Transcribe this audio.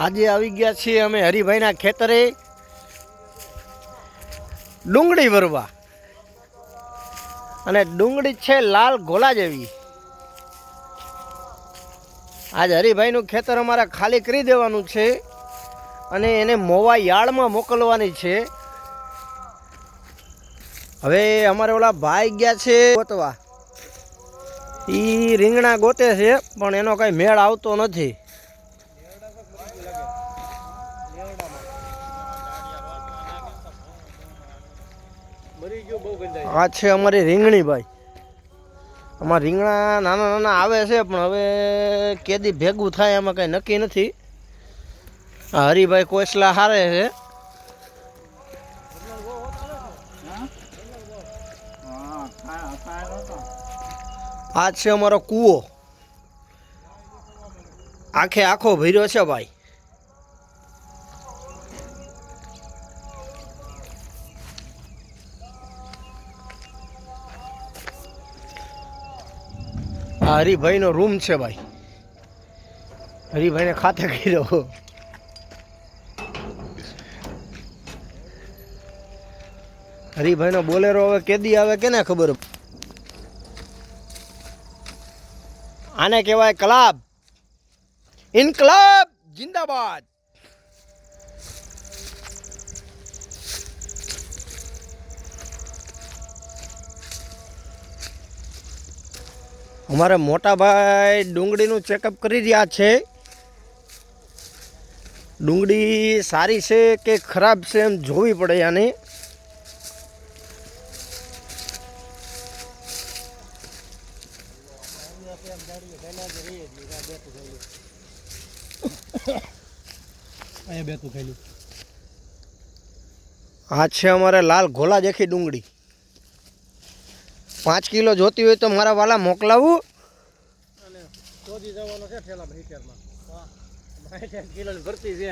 આજે આવી ગયા છીએ અમે હરિભાઈના ખેતરે ડુંગળી ભરવા, અને ડુંગળી છે લાલ ગોલા જેવી. આજ હરિભાઈનું ખેતર અમારે ખાલી કરી દેવાનું છે અને એને મોવા યાર્ડમાં મોકલવાની છે. હવે અમારે ઓલા ભાઈ ગયા છે ગોતવા, એ રીંગણા ગોતે છે પણ એનો કઈ મેળ આવતો નથી. આ છે અમારી રીંગણી ભાઈ. અમારા રીંગણા નાના નાના આવે છે પણ હવે કેદી ભેગું થાય એમાં કઈ નક્કી નથી. આ હરિભાઈ કોસલા હારે છે. આ છે અમારો કૂવો, આખે આખો ભર્યો છે ભાઈ. આ હરિભાઈનો રૂમ છે ભાઈ. હરિભાઈને ખાતે કર્યો. હરિભાઈનો બોલેરો હવે કેદી આવે કેને ખબર. આને કહેવાય ક્લબ. ઇનકલાબ જિંદાબાદ. અમારા મોટા ભાઈ ડુંગળીનું ચેકઅપ કરી રહ્યા છે. ડુંગળી સારી છે કે ખરાબ છે એમ જોવી પડે આને. આ છે અમારે લાલ ઘોલા જેખી ડુંગળી. 5 કિલો જોતી હોય તો મારા વાલા મોકલાવું. ભરતી છે.